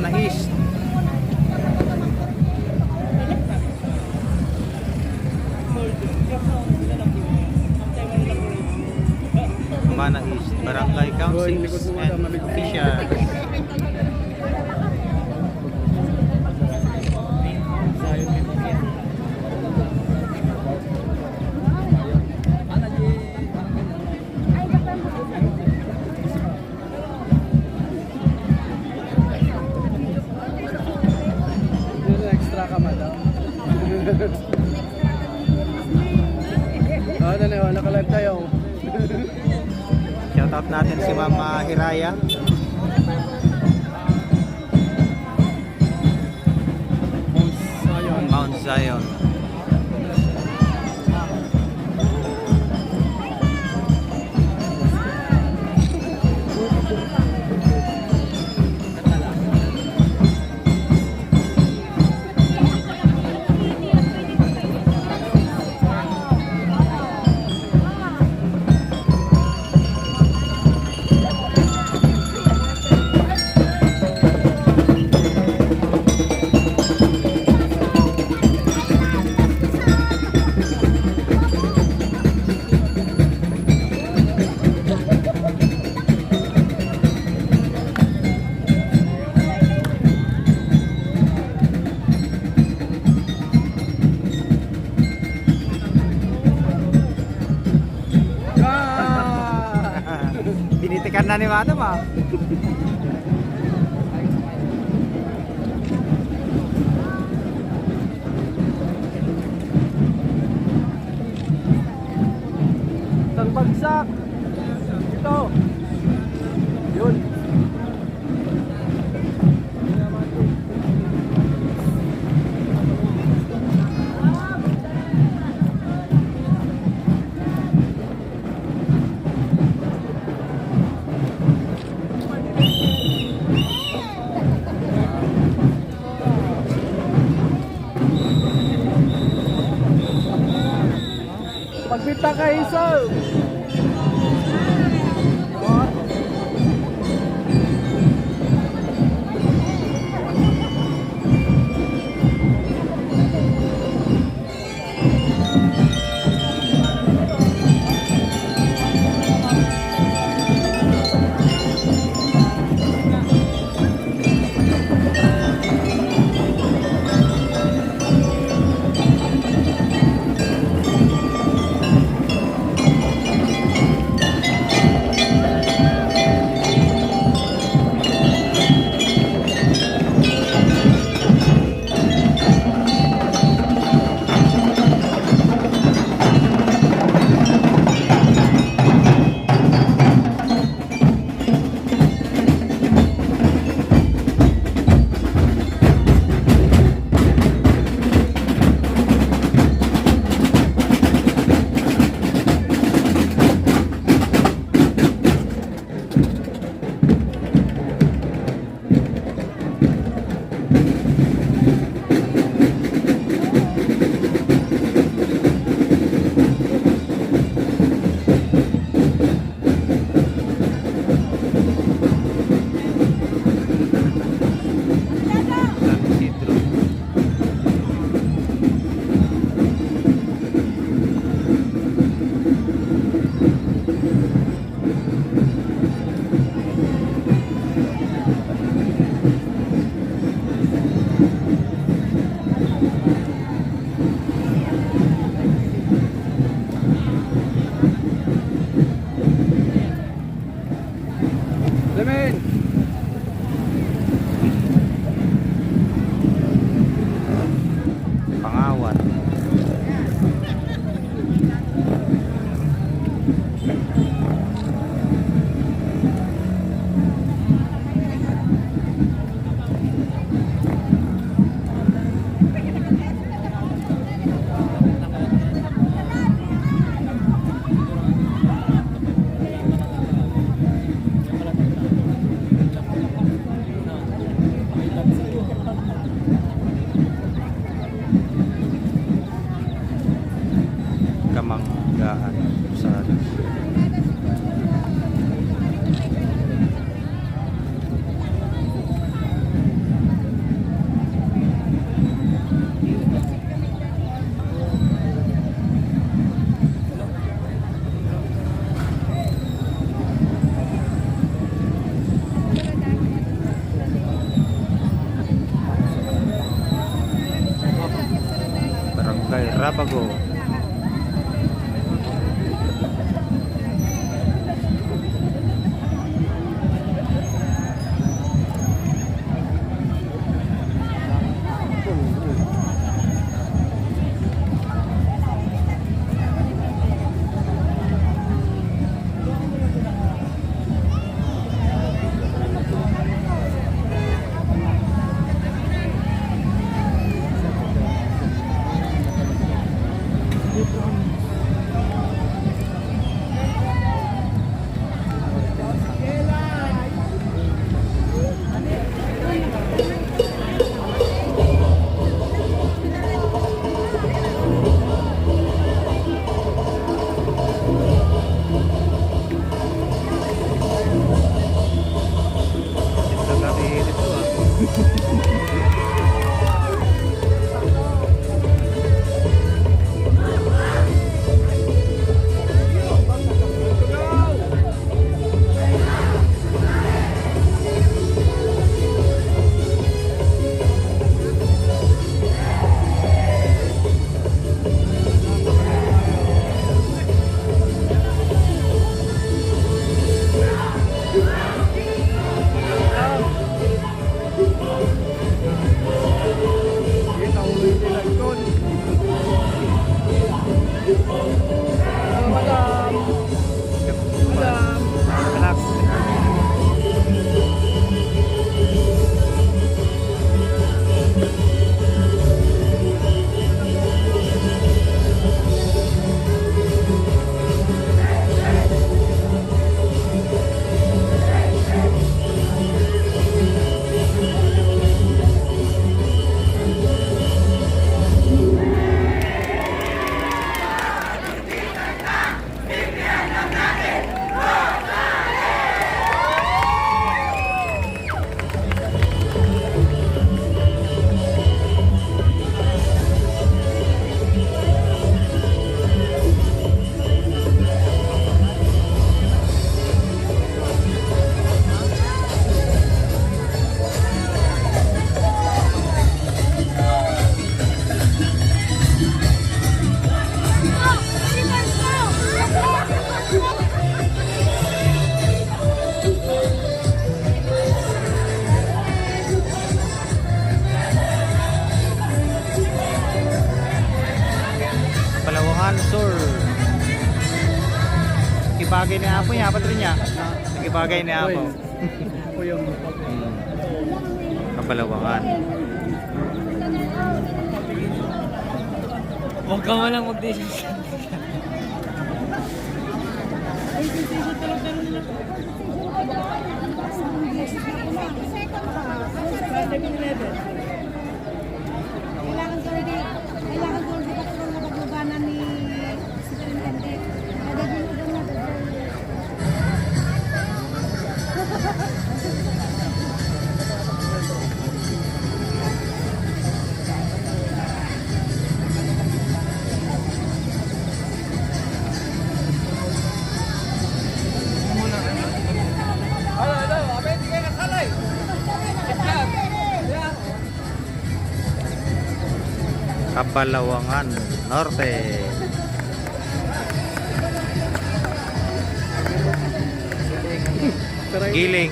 Mana East. Mana East, Barangay Councils and Officials. Extra ka, madam. Ano na yun, naka-live tayo. Shoutout natin si Mama Hiraya. Mount Zion. Binitikan na ni Madam ah. Isang bagsak. Ito. Yun. Pagbita ka, Isol! Tabago. Sur. Kibagay ni Apo niya, apat rin niya. Kibagay ni Apo. Ako yung Kabalawangan. Huwag ka malang mag-decision. Kailangan ko rin ako na paglubanan ni Superintendent. Kabalawangan Norte. Giling.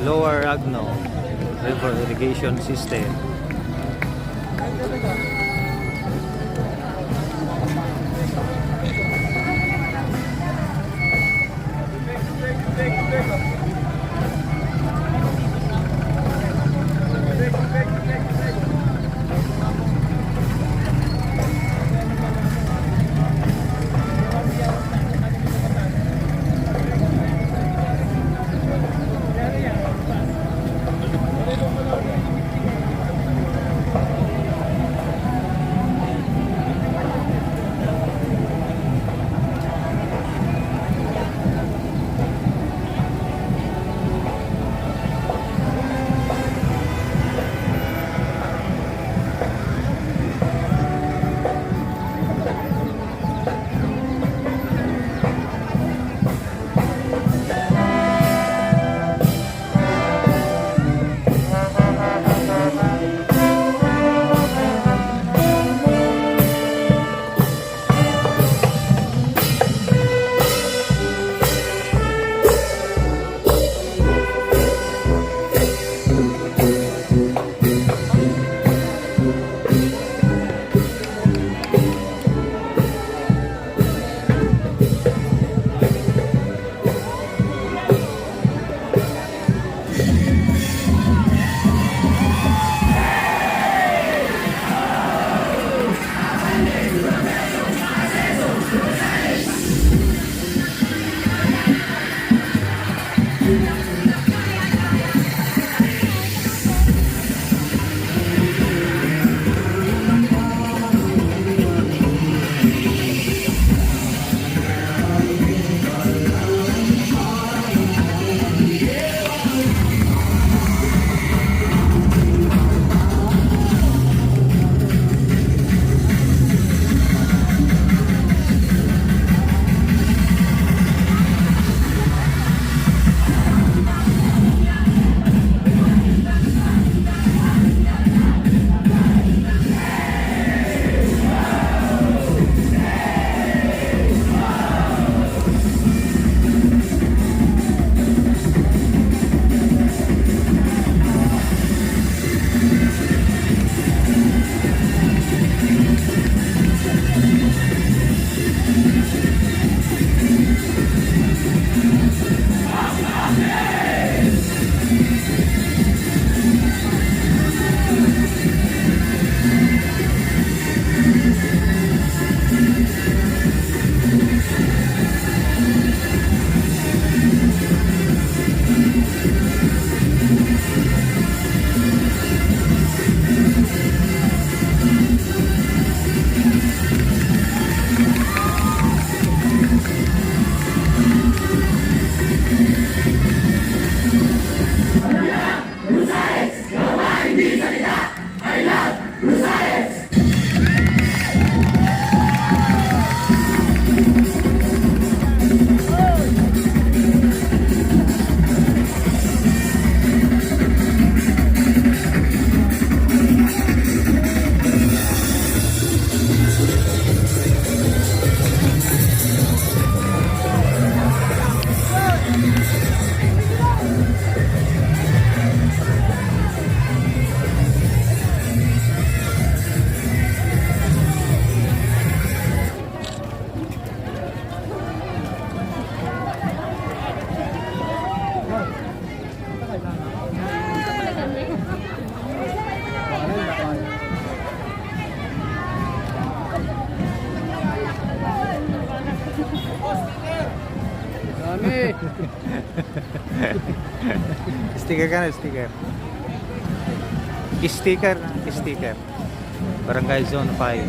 Lower Agno River Irrigation System. Sticker ka na, sticker. Sticker. Sticker. Barangay Zone 5.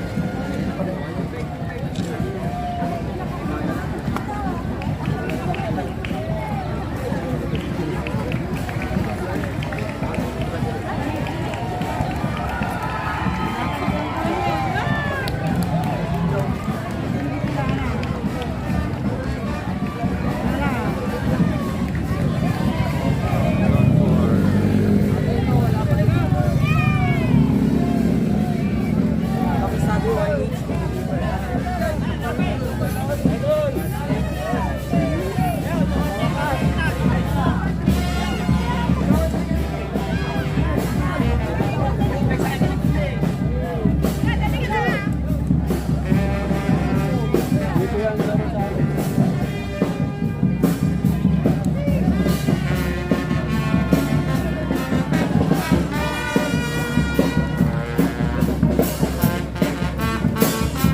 Dito yan sa amin.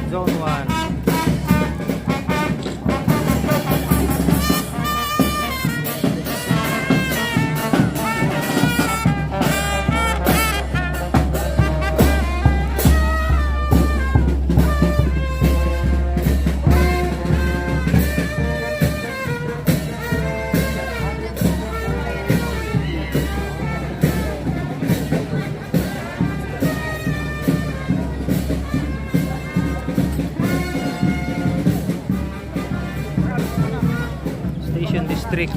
Zone 1. Station District.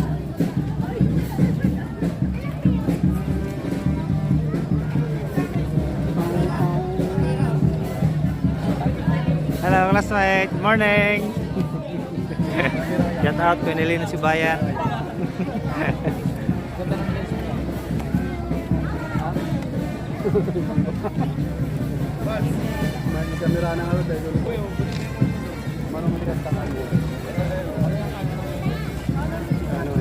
Hello classmate, morning. Shout out ko nilin si Bayan. May kamera na ano tayo. Marunong mag-test ka ano. Ano?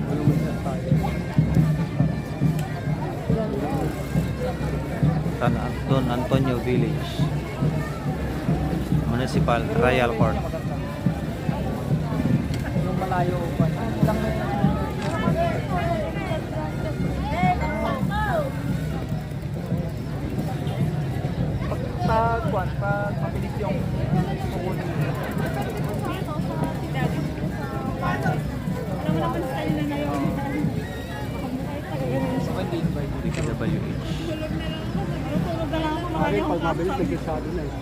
Marunong mag-test tayo. Don Antonio Village. Municipal Trial Court. Yung malayo pa. Pag mabilis yung kukunin. DPWH. Pag mabilis, nag-isado na eh.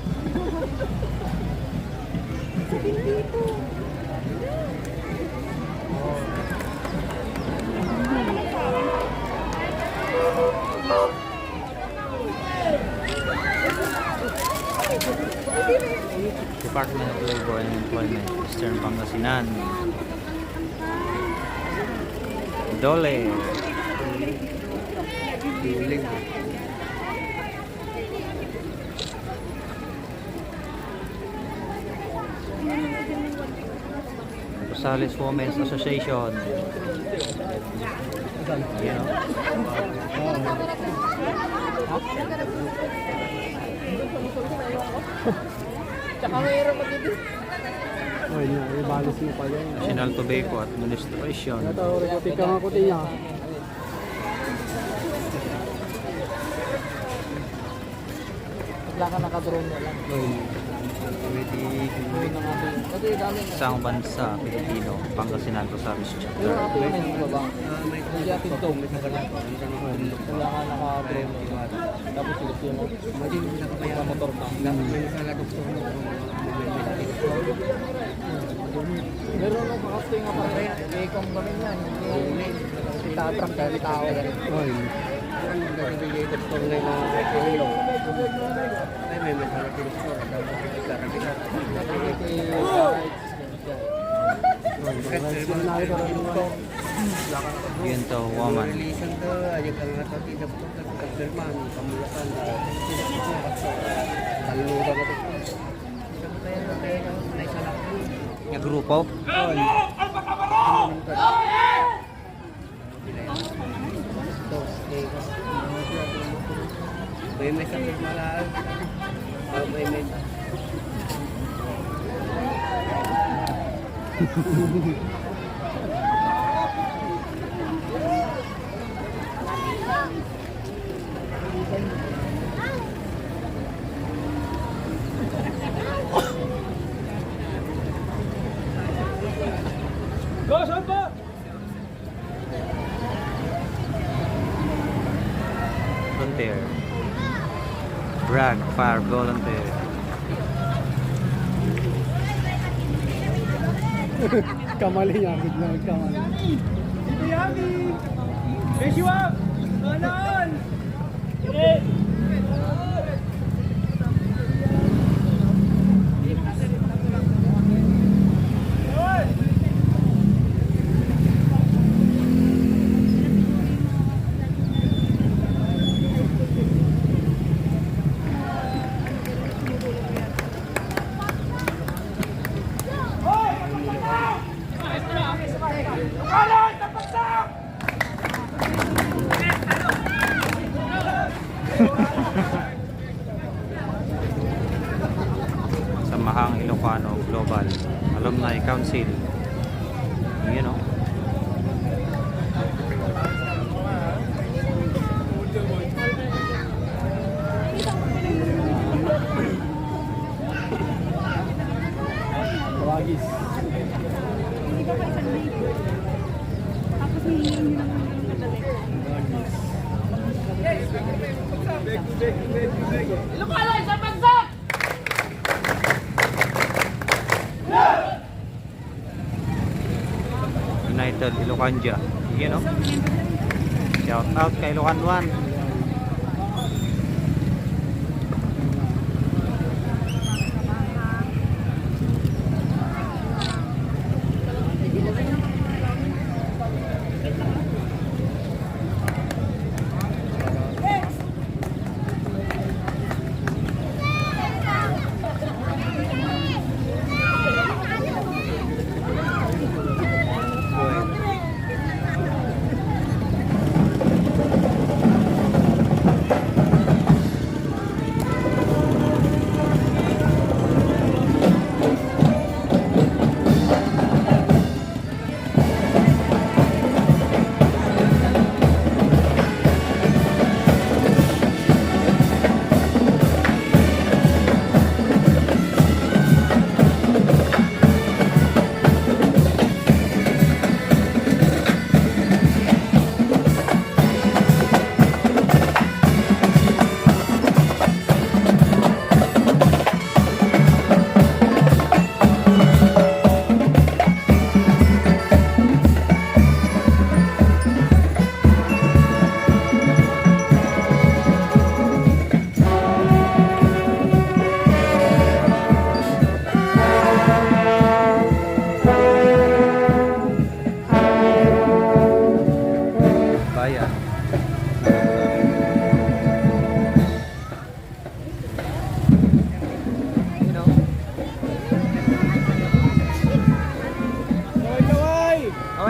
Department of Labor and Employment, Eastern Pangasinan. Dole. Rosales Women's Association. You know? Tsaka mayroon magiging. Ay, ibalis mo pa yan. National Tobacco Administration. Ito, tika nga ko niya. Wala ka naka-drone na lang. Drone na nga din. Kasi galing. Isang bansa, Pilipino, Pangasinan, Rosales Pero Chapter. ako yun yung baba. Hindi atin to. Wala ka naka-drone na. Tapos ulit yun. Naka-motor ka. Pero ano, kakastay nga pa rin. Eh, kung gawin yan, itatrap dahil tao yan. Ay, Yun to, woman. Yung grupo? may sakit malaan. May Volunteer. Bragg Fire Volunteer. Kamali niya, biglang kamali. Samahang Ilocano Global Alumni Council. Yun o. Tawagis. Tapos hihingi nyo naman yung kadali. United Ilocanja. Yun o. Shout out kay Ilocan 1. Bayan.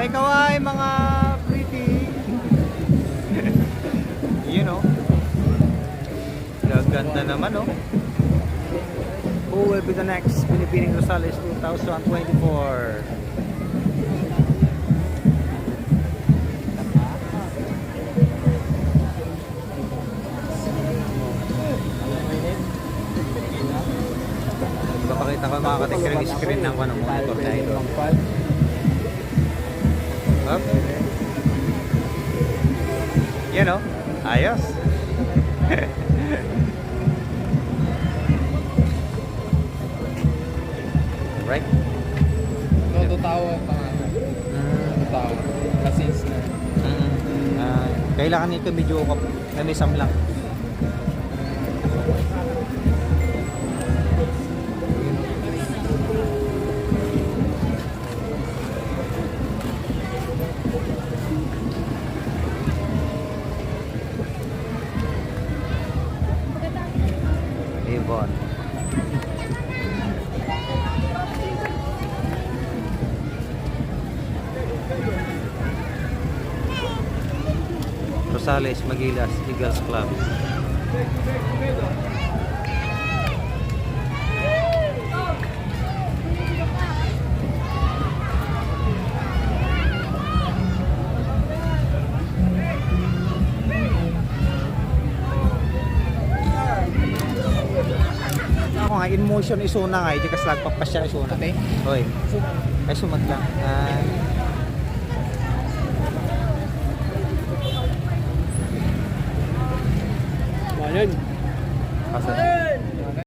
Kaway mga pretty. You know. Gaganda naman oh. Who will be the next Pilipining Rosales 2024? Papakita ko mga katikring screen ng monitor na ito. Up. Yan o. Ayos. Right. Tutawa pa nga. Tutawa. Kasi Kailangan nito medyo namisam lang. Avon. Rosales, Magilas, Eagles Club. promotion isuna nga, di kas lagpapasya isuna. Ate? Hoy. Ay sumag lang. Ayan. Kasan?